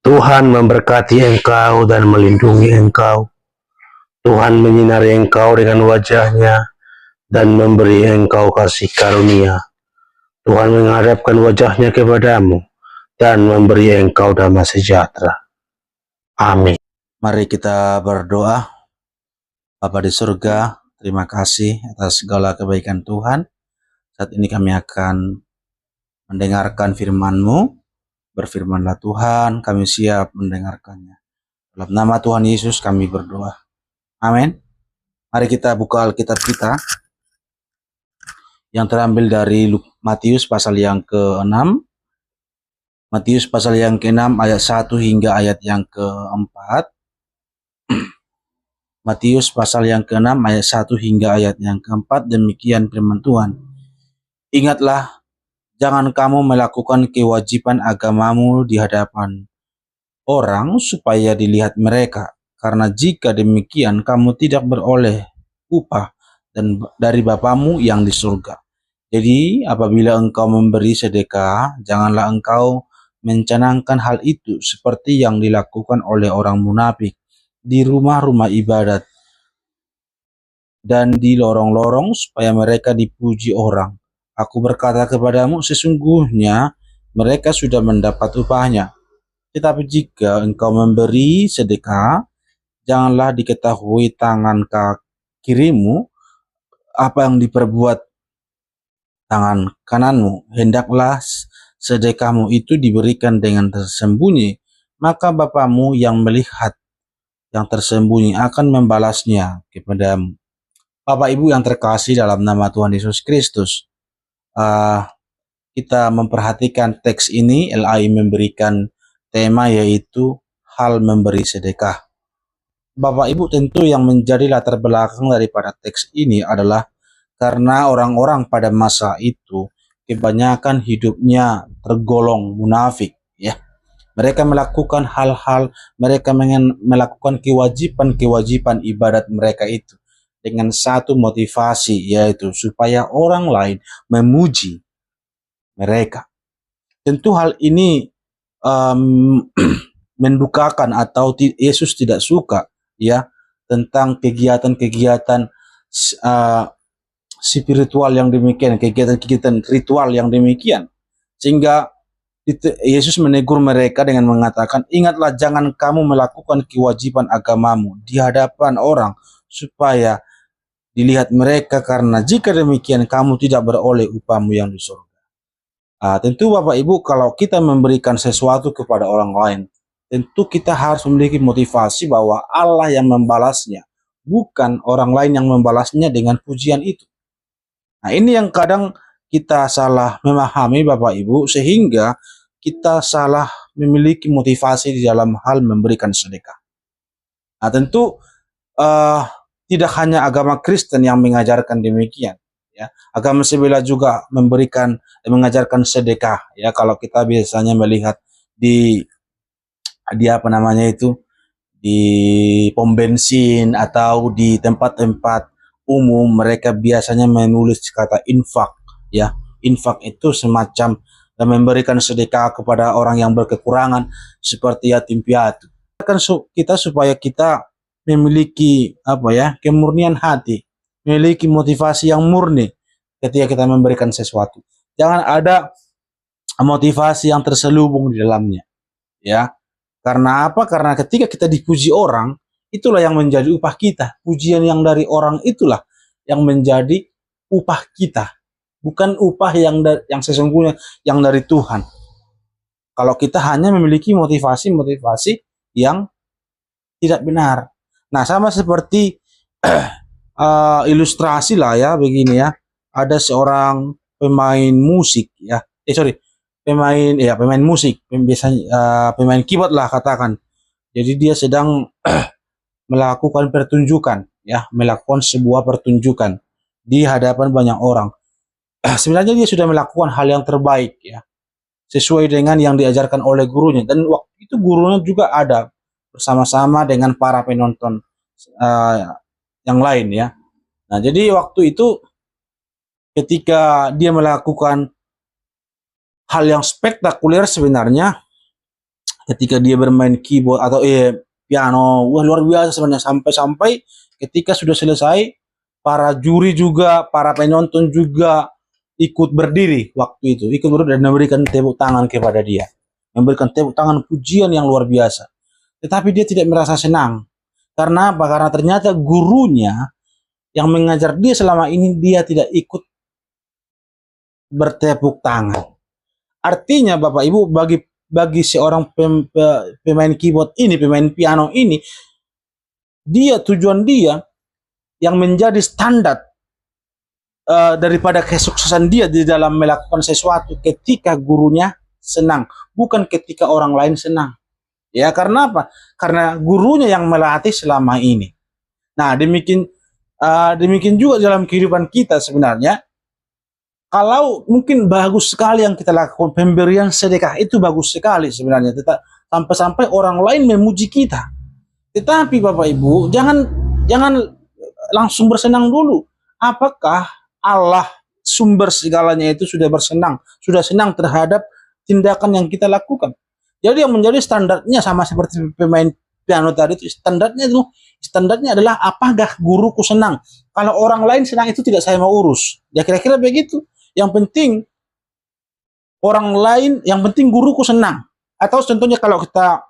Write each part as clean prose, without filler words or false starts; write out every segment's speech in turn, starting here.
Tuhan memberkati engkau dan melindungi engkau. Tuhan menyinari engkau dengan wajah-Nya dan memberi engkau kasih karunia. Tuhan menghadapkan wajah-Nya kepadamu dan memberi engkau damai sejahtera. Amin. Mari kita berdoa. Bapa di surga, terima kasih atas segala kebaikan Tuhan. Saat ini kami akan mendengarkan firman-Mu. Berfirmanlah Tuhan, kami siap mendengarkannya. Dalam nama Tuhan Yesus kami berdoa. Amin. Mari kita buka Alkitab kita yang terambil dari Matius pasal yang ke-6. Matius pasal yang ke-6 ayat 1 hingga ayat yang ke-4. Matius pasal yang ke-6 ayat 1 hingga ayat yang ke-4. Demikian firman Tuhan. Ingatlah, jangan kamu melakukan kewajiban agamamu di hadapan orang supaya dilihat mereka. Karena jika demikian kamu tidak beroleh upah dan dari Bapamu yang di surga. Jadi apabila engkau memberi sedekah, janganlah engkau mencanangkan hal itu seperti yang dilakukan oleh orang munafik di rumah-rumah ibadat dan di lorong-lorong supaya mereka dipuji orang. Aku berkata kepadamu, sesungguhnya mereka sudah mendapat upahnya. Tetapi jika engkau memberi sedekah, janganlah diketahui tangan kirimu apa yang diperbuat tangan kananmu. Hendaklah sedekahmu itu diberikan dengan tersembunyi, maka Bapamu yang melihat yang tersembunyi akan membalasnya kepadamu. Bapak Ibu yang terkasih dalam nama Tuhan Yesus Kristus, kita memperhatikan teks ini. LAI memberikan tema yaitu hal memberi sedekah. Bapak Ibu, tentu yang menjadi latar belakang daripada teks ini adalah karena orang-orang pada masa itu kebanyakan hidupnya tergolong munafik, ya. Mereka melakukan hal-hal, mereka melakukan kewajiban ibadat mereka itu dengan satu motivasi, yaitu supaya orang lain memuji mereka. Tentu hal ini mendukakan atau Yesus tidak suka, ya, tentang kegiatan-kegiatan spiritual yang demikian, kegiatan-kegiatan ritual yang demikian. Sehingga Yesus menegur mereka dengan mengatakan, ingatlah jangan kamu melakukan kewajiban agamamu di hadapan orang supaya dilihat mereka, karena jika demikian kamu tidak beroleh upahmu yang di surga. Tentu Bapak Ibu, kalau kita memberikan sesuatu kepada orang lain, tentu kita harus memiliki motivasi bahwa Allah yang membalasnya, bukan orang lain yang membalasnya dengan pujian itu. Nah, ini yang kadang kita salah memahami Bapak Ibu, sehingga kita salah memiliki motivasi di dalam hal memberikan sedekah. Nah, tentu tidak hanya agama Kristen yang mengajarkan demikian, ya. Agama sebelah juga mengajarkan sedekah, ya. Kalau kita biasanya melihat di apa namanya itu, di pom bensin atau di tempat-tempat umum, mereka biasanya menulis kata infak, ya. Infak itu semacam memberikan sedekah kepada orang yang berkekurangan seperti yatim piatu. Kan kita supaya kita memiliki kemurnian hati, memiliki motivasi yang murni ketika kita memberikan sesuatu. Jangan ada motivasi yang terselubung di dalamnya, ya. Karena apa? Karena ketika kita dipuji orang, itulah yang menjadi upah kita. Pujian yang dari orang itulah yang menjadi upah kita, bukan upah yang sesungguhnya yang dari Tuhan. Kalau kita hanya memiliki motivasi yang tidak benar. Nah, sama seperti ilustrasi lah, ya, begini, ya. Ada seorang pemain musik, ya. Pemain musik, biasanya pemain keyboard lah katakan. Jadi dia sedang melakukan pertunjukan, ya, melakukan sebuah pertunjukan di hadapan banyak orang. Sebenarnya dia sudah melakukan hal yang terbaik, ya, sesuai dengan yang diajarkan oleh gurunya, dan waktu itu gurunya juga ada bersama-sama dengan para penonton yang lain, ya. Nah, jadi waktu itu ketika dia melakukan hal yang spektakuler, sebenarnya ketika dia bermain keyboard atau piano, wah luar biasa sebenarnya, sampai-sampai ketika sudah selesai, para juri juga, para penonton juga ikut berdiri waktu itu, ikut berdiri dan memberikan tepuk tangan kepada dia, memberikan tepuk tangan pujian yang luar biasa. Tetapi dia tidak merasa senang. Karena apa? Karena ternyata gurunya yang mengajar dia selama ini, dia tidak ikut bertepuk tangan. Artinya Bapak Ibu, bagi seorang pemain keyboard ini, pemain piano ini, tujuan dia yang menjadi standar daripada kesuksesan dia di dalam melakukan sesuatu ketika gurunya senang, bukan ketika orang lain senang. Ya, karena apa? Karena gurunya yang melatih selama ini. Nah, demikian juga dalam kehidupan kita sebenarnya. Kalau mungkin bagus sekali yang kita lakukan, pemberian sedekah itu bagus sekali sebenarnya, sampai-sampai orang lain memuji kita. Tetapi Bapak Ibu, jangan langsung bersenang dulu. Apakah Allah sumber segalanya itu sudah senang terhadap tindakan yang kita lakukan? Jadi yang menjadi standarnya sama seperti pemain piano tadi itu, standarnya adalah apakah guruku senang. Kalau orang lain senang itu tidak saya mau urus. Ya kira-kira begitu. Yang penting orang lain, yang penting guruku senang. Atau contohnya kalau kita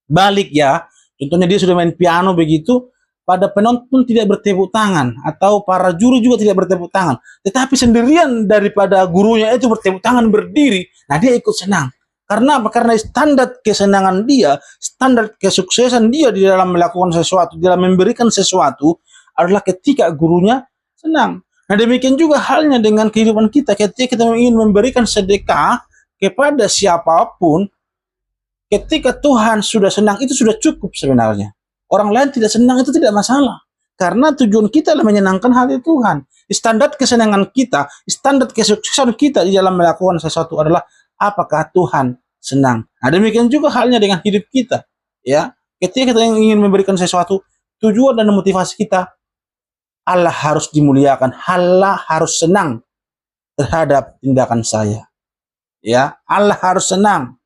balik ya, contohnya dia sudah main piano begitu, pada penonton tidak bertepuk tangan, atau para juri juga tidak bertepuk tangan, tetapi sendirian daripada gurunya itu bertepuk tangan berdiri, nah dia ikut senang. Karena apa? Karena standar kesenangan dia, standar kesuksesan dia di dalam melakukan sesuatu, di dalam memberikan sesuatu adalah ketika gurunya senang. Nah demikian juga halnya dengan kehidupan kita, ketika kita ingin memberikan sedekah kepada siapapun, ketika Tuhan sudah senang, itu sudah cukup sebenarnya. Orang lain tidak senang itu tidak masalah. Karena tujuan kita adalah menyenangkan hati Tuhan. Standar kesenangan kita, standar kesuksesan kita di dalam melakukan sesuatu adalah apakah Tuhan senang. Nah, demikian juga halnya dengan hidup kita. Ya, ketika kita ingin memberikan sesuatu, tujuan dan motivasi kita, Allah harus dimuliakan, Allah harus senang terhadap tindakan saya. Ya, Allah harus senang.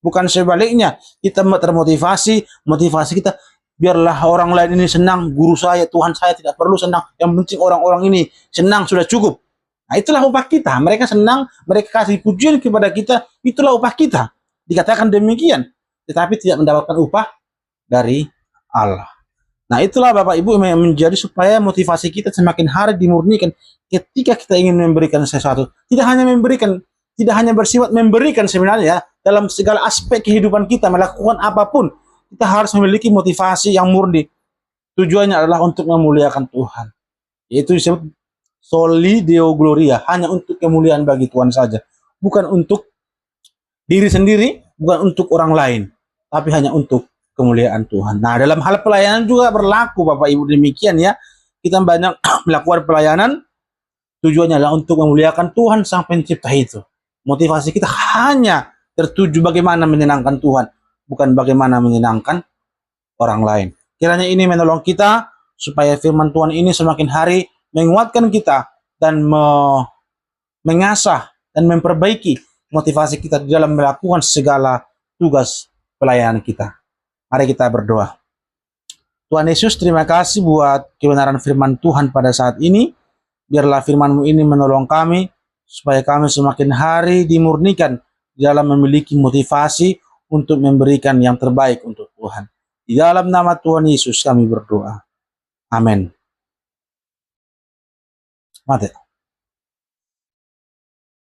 Bukan sebaliknya, kita termotivasi, motivasi kita, biarlah orang lain ini senang, guru saya, Tuhan saya tidak perlu senang, yang penting orang-orang ini senang sudah cukup. Nah itulah upah kita, mereka senang, mereka kasih pujian kepada kita, itulah upah kita. Dikatakan demikian, tetapi tidak mendapatkan upah dari Allah. Nah itulah Bapak Ibu yang menjadi supaya motivasi kita semakin hari dimurnikan ketika kita ingin memberikan sesuatu. Tidak hanya bersifat memberikan sebenarnya, dalam segala aspek kehidupan kita, melakukan apapun, kita harus memiliki motivasi yang murni. Tujuannya adalah untuk memuliakan Tuhan. Yaitu disebut soli deo gloria, hanya untuk kemuliaan bagi Tuhan saja. Bukan untuk diri sendiri, bukan untuk orang lain, tapi hanya untuk kemuliaan Tuhan. Nah, dalam hal pelayanan juga berlaku Bapak Ibu demikian ya. Kita banyak melakukan pelayanan, tujuannya adalah untuk memuliakan Tuhan Sang Pencipta itu. Motivasi kita hanya tertuju bagaimana menyenangkan Tuhan, bukan bagaimana menyenangkan orang lain. Kiranya ini menolong kita supaya firman Tuhan ini semakin hari menguatkan kita dan mengasah dan memperbaiki motivasi kita di dalam melakukan segala tugas pelayanan kita. Mari kita berdoa. Tuhan Yesus, terima kasih buat kebenaran firman Tuhan pada saat ini. Biarlah firman-Mu ini menolong kami supaya kami semakin hari dimurnikan dalam memiliki motivasi untuk memberikan yang terbaik untuk Tuhan. Di dalam nama Tuhan Yesus kami berdoa. Amin. Mati.